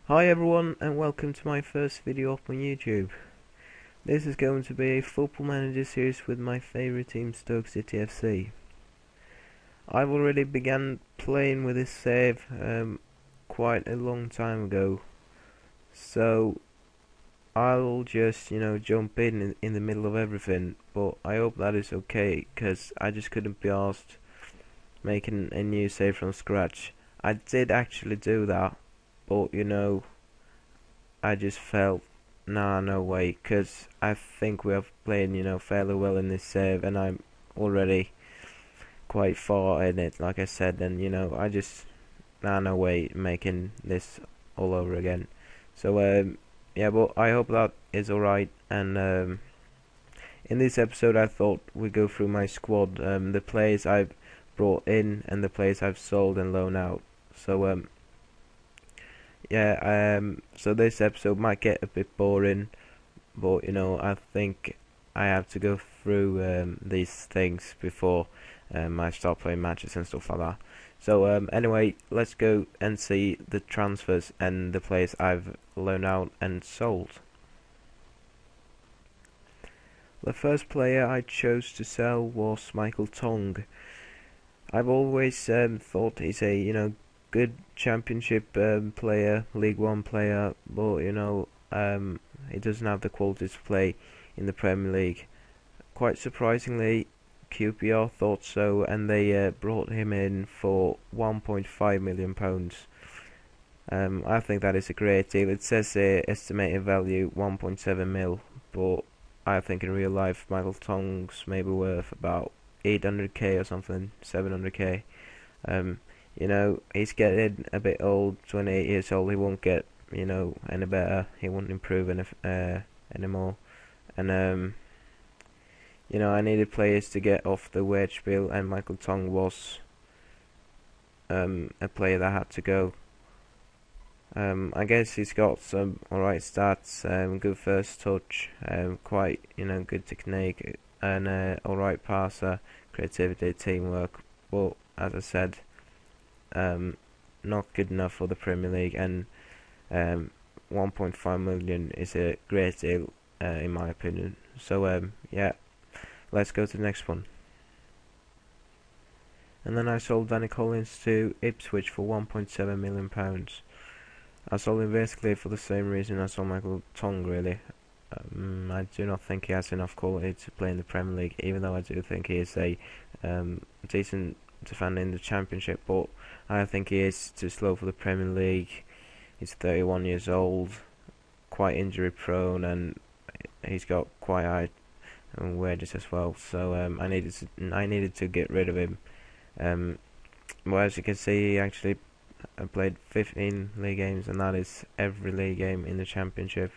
Hi everyone, and welcome to my first video up on YouTube. This is going to be a football manager series with my favourite team, Stoke City FC. I've already began playing with this save quite a long time ago, so I'll just jump in the middle of everything, but I hope that is okay, because I just couldn't be asked making a new save from scratch. I did actually do that, but I just felt, nah, no way, because I think we have played, fairly well in this save, and I'm already quite far in it, like I said, and, I just, nah, no way, making this all over again. So, yeah, but I hope that is alright, and, in this episode I thought we'd go through my squad, the players I've brought in, and the players I've sold and loaned out. So, yeah, so this episode might get a bit boring, but I think I have to go through these things before I start playing matches and stuff like that. So anyway, let's go and see the transfers and the players I've loaned out and sold. The first player I chose to sell was Michael Tong. I've always thought he's a good championship player, League One player, but he doesn't have the quality to play in the Premier League. Quite surprisingly, QPR thought so, and they brought him in for £1.5 million. I think that is a great deal. It says estimated value 1.7 mil, but I think in real life Michael Tongs may be worth about 800k or something, 700k. He's getting a bit old, 28 years old. He won't get, any better. He won't improve anymore. And, I needed players to get off the wage bill, and Michael Tong was a player that had to go. I guess he's got some alright stats, good first touch, quite, good technique, and alright passer, creativity, teamwork. But, as I said, not good enough for the Premier League, and 1.5 million is a great deal in my opinion. So yeah, let's go to the next one. And then I sold Danny Collins to Ipswich for £1.7 million. I sold him basically for the same reason I sold Michael Tong, really. I do not think he has enough quality to play in the Premier League, even though I do think he is a decent defender in the Championship, but I think he is too slow for the Premier League. He's 31 years old, quite injury prone, and he's got quite high wages as well. So I needed to get rid of him. Well, as you can see, he actually played 15 league games, and that is every league game in the Championship.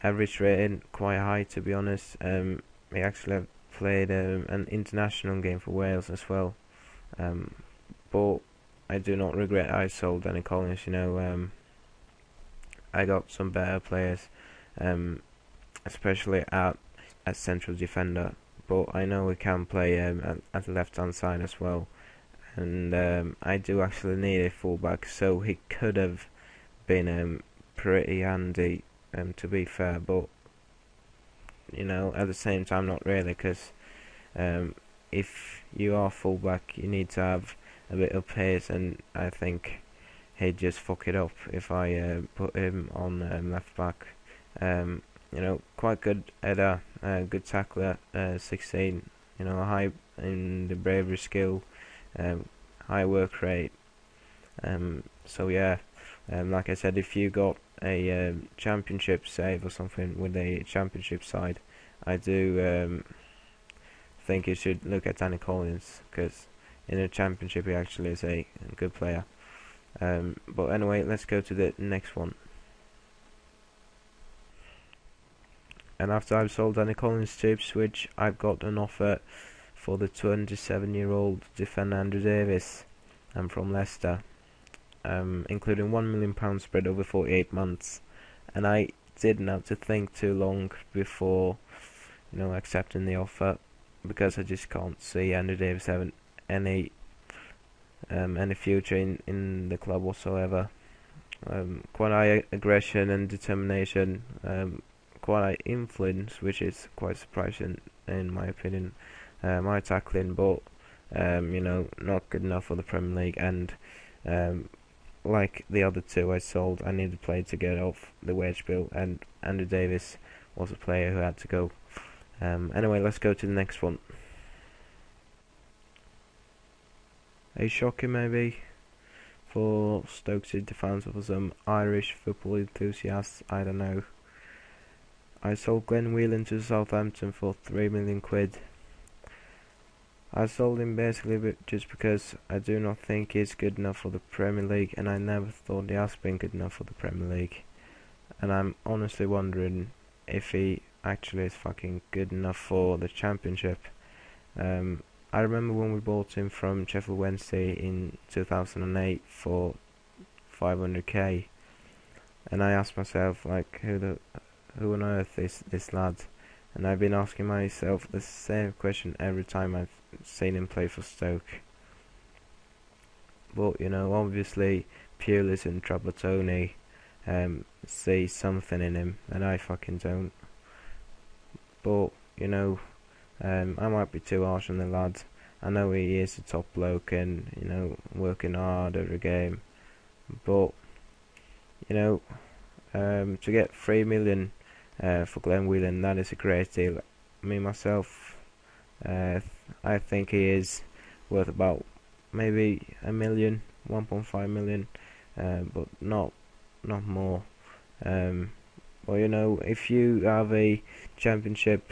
Average rating quite high, to be honest. He actually played an international game for Wales as well. But I do not regret I sold Danny Collins. I got some better players, especially at central defender. But I know we can play at the left hand side as well. And I do actually need a fullback, so he could have been pretty handy, to be fair. But at the same time, not really, because if you are fullback, you need to have a bit of pace, and I think he'd just fuck it up if I put him on left back. Quite good header, good tackler, 16. High in the bravery skill, high work rate. So yeah, like I said, if you got a championship save or something with a championship side, I do think you should look at Danny Collins, because in a championship he actually is a good player. But anyway, let's go to the next one. And after I've sold Danny Collins to Ipswich, I've got an offer for the 27-year-old defender Andrew Davis, from Leicester, including £1 million spread over 48 months. And I didn't have to think too long before accepting the offer, because I just can't see Andrew Davis having any future in the club whatsoever. quite high aggression and determination, quite high influence, which is quite surprising in my opinion. My tackling, but not good enough for the Premier League. And like the other two I sold, I needed a player to get off the wage bill, and Andrew Davis was a player who had to go. Anyway, let's go to the next one. A shocker maybe for Stoke City fans or some Irish football enthusiasts, I don't know. I sold Glenn Whelan to Southampton for 3 million quid. I sold him basically just because I do not think he's good enough for the Premier League, and I never thought he has been good enough for the Premier League. And I'm honestly wondering if he actually is fucking good enough for the Championship. I remember when we bought him from Sheffield Wednesday in 2008 for 500k, and I asked myself, like, who on earth is this lad? And I've been asking myself the same question every time I've seen him play for Stoke. But obviously Pulis and Trapattoni see something in him, and I fucking don't. But I might be too harsh on the lad. I know he is a top bloke and working hard every game, but to get 3 million for Glenn Whelan, that is a great deal. Me myself, I think he is worth about maybe a million, 1.5 million, but not more. Well, if you have a Championship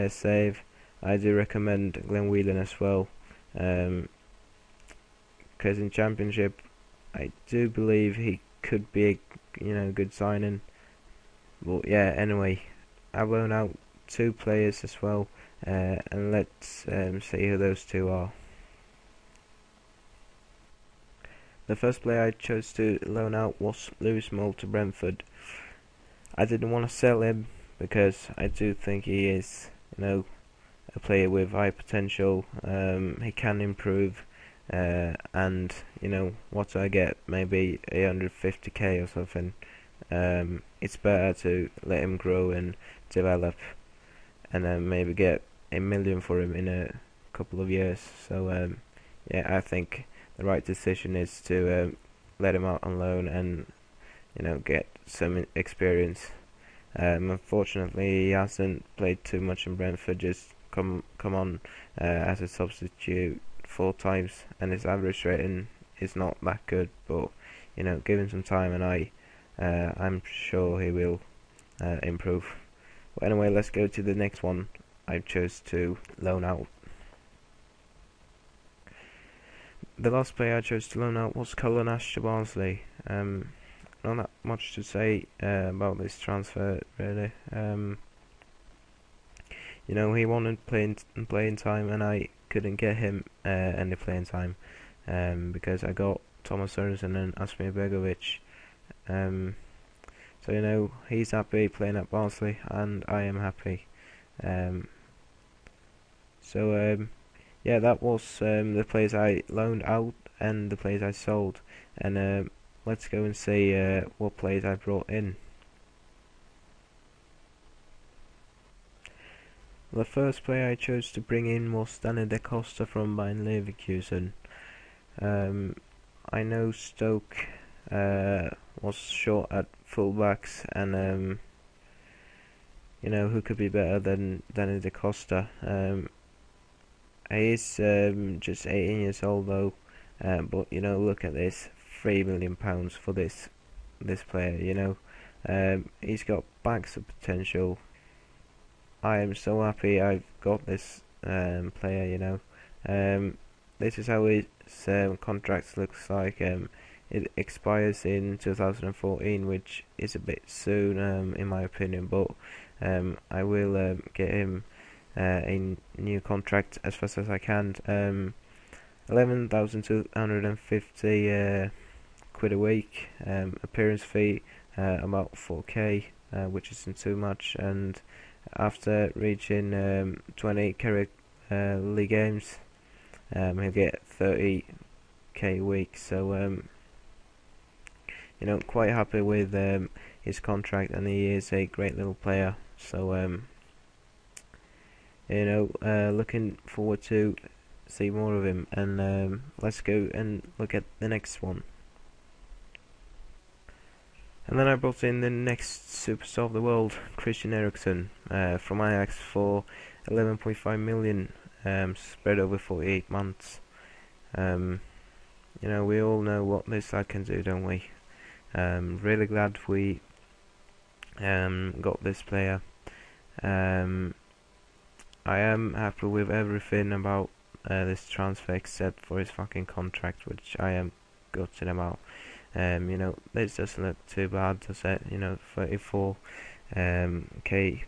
save, I do recommend Glenn Whelan as well, because in Championship I do believe he could be a good signing. But yeah, anyway, I've loaned out 2 players as well, and let's see who those 2 are. The first player I chose to loan out was Lewis Mould to Brentford. I didn't want to sell him because I do think he is a player with high potential. He can improve, and what I get, maybe 150k or something. It's better to let him grow and develop, and then maybe get a million for him in a couple of years. So yeah, I think the right decision is to let him out on loan and get some experience. Unfortunately, he hasn't played too much in Brentford, just come on as a substitute 4 times, and his average rating is not that good. But give him some time, and I'm sure he will improve. Well, anyway, let's go to the next one I chose to loan out. The last player I chose to loan out was Cullen Ash to Barnsley. Not that much to say about this transfer, really. He wanted playing time, and I couldn't get him any playing time because I got Thomas Sorensen and Asmir Begovic. So he's happy playing at Barnsley, and I am happy. Yeah, that was the players I loaned out and the players I sold, and let's go and see what players I brought in. The first player I chose to bring in was Danny Da Costa from Bayern Leverkusen. I know Stoke was short at fullbacks, and who could be better than Danny Da Costa? He is just 18 years old though, but look at this, £3 million for this player. He's got bags of potential. I am so happy I've got this player. This is how his contract looks like. It expires in 2014, which is a bit soon in my opinion, but I will get him a new contract as fast as I can. 11,250 quid a week. Appearance fee about 4k, which isn't too much, and after reaching 20 career league games, he'll get 30k a week. So quite happy with his contract, and he is a great little player. So looking forward to see more of him. And let's go and look at the next one. And then I brought in the next superstar of the world, Christian Eriksen, from Ajax for 11.5 million, spread over 48 months. We all know what this lad can do, don't we? Really glad we got this player. I am happy with everything about this transfer except for his fucking contract, which I am gutted about. This doesn't look too bad, does it? 34 k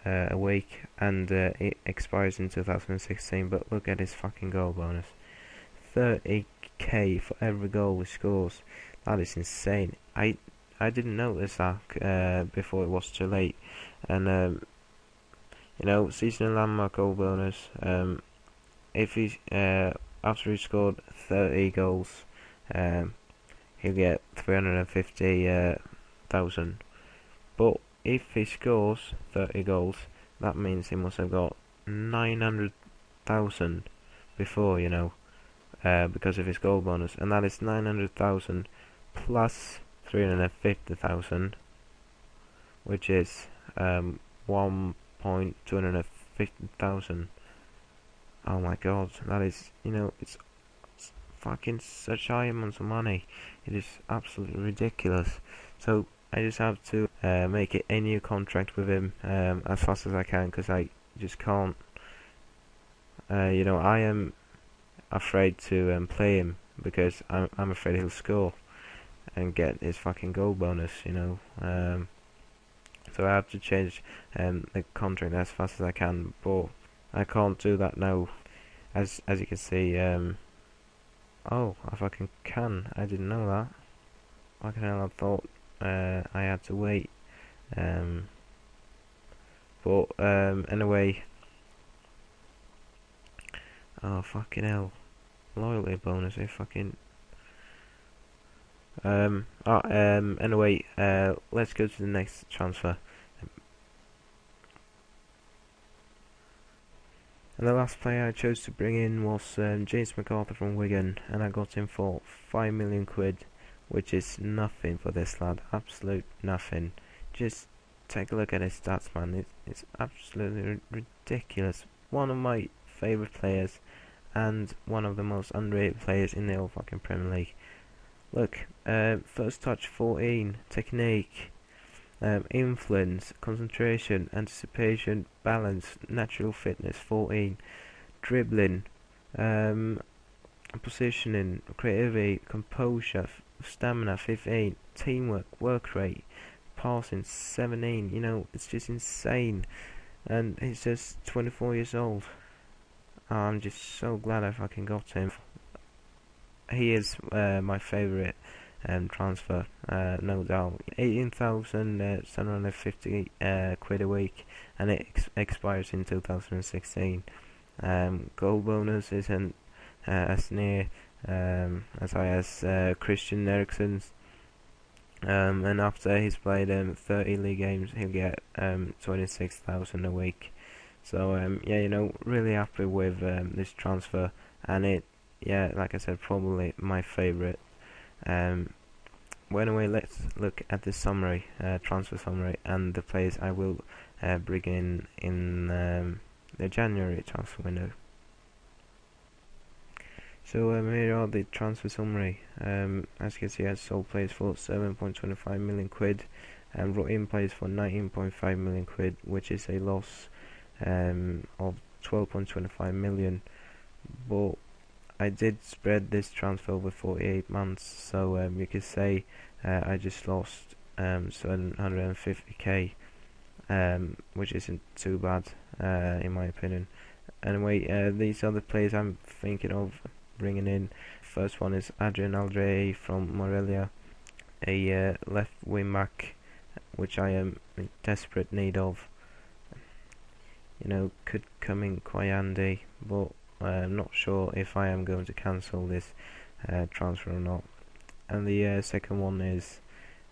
a week, and it expires in 2016. But look at his fucking goal bonus, 30k for every goal he scores. That is insane. I didn't notice that before it was too late. And seasonal landmark goal bonus. If he after he scored 30 goals, he'll get 350,000. But if he scores 30 goals, that means he must have got 900,000 before, because of his goal bonus, and that is 900,000 plus 350,000, which is 1,250,000. Oh my god, that is, it's fucking such high amounts of money. It is absolutely ridiculous. So I just have to make it a new contract with him as fast as I can, because I just can't. I am afraid to play him, because I'm afraid he'll score and get his fucking goal bonus. So I have to change the contract as fast as I can, but I can't do that now. As you can see. Oh, I fucking can. I didn't know that. Fucking hell, I thought I had to wait. Anyway. Oh, fucking hell. Loyalty bonus, fucking... Anyway, let's go to the next transfer. And the last player I chose to bring in was James McArthur from Wigan, and I got him for 5 million quid, which is nothing for this lad, absolute nothing. Just take a look at his stats, man. It's absolutely ridiculous. One of my favourite players, and one of the most underrated players in the whole fucking Premier League. Look, first touch 14, technique, influence, concentration, anticipation, balance, natural fitness 14, dribbling, positioning, creativity, composure, stamina 15, teamwork, work rate, passing 17. It's just insane, and he's just 24 years old. I'm just so glad I fucking got him. He is my favourite transfer, no doubt. 18,750 quid a week, and it expires in 2016. Goal bonus isn't as near as high as Christian Eriksen's, and after he's played 30 league games, he'll get 26,000 a week. So really happy with this transfer, and like I said, probably my favourite. Well, anyway, let's look at the summary, transfer summary, and the players I will bring in the January transfer window. So here are the transfer summary. As you can see, I sold players for 7.25 million quid, and brought in players for 19.5 million quid, which is a loss of 12.25 million. But I did spread this transfer over 48 months, so you could say I just lost 750k, which isn't too bad in my opinion. Anyway, these are the players I'm thinking of bringing in. First one is Adrian Aldrey from Morelia, a left wing back, which I am in desperate need of. Could come in quite handy, but I'm not sure if I am going to cancel this transfer or not. And the second one is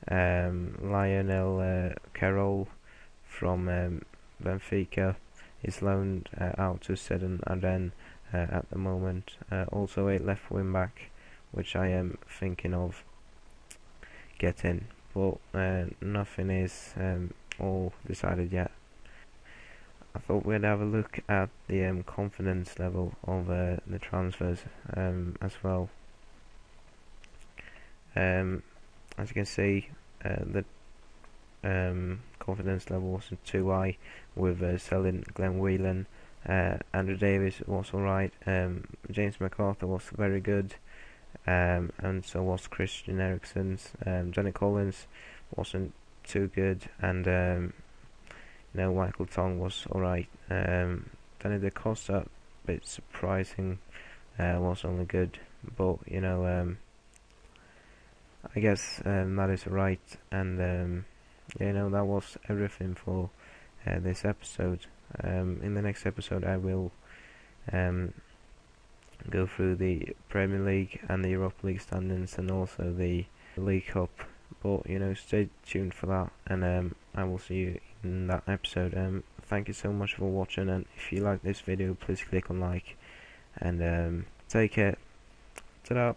Lionel Carroll from Benfica is loaned out to Sedan at the moment. Also a left wing back, which I am thinking of getting, but nothing is all decided yet. I thought we'd have a look at the confidence level of the transfers as well. As you can see, the confidence level wasn't too high with selling Glenn Whelan. Andrew Davis was alright. James MacArthur was very good, and so was Christian Eriksen's. Johnny Collins wasn't too good, and Michael Tong was alright. Danny Da Costa, a bit surprising, was only good, but I guess that is right, and that was everything for this episode. In the next episode I will go through the Premier League and the Europa League standings, and also the League Cup, but stay tuned for that, and I will see you in that episode. Thank you so much for watching, and if you like this video, please click on like, and take care. Ta-da.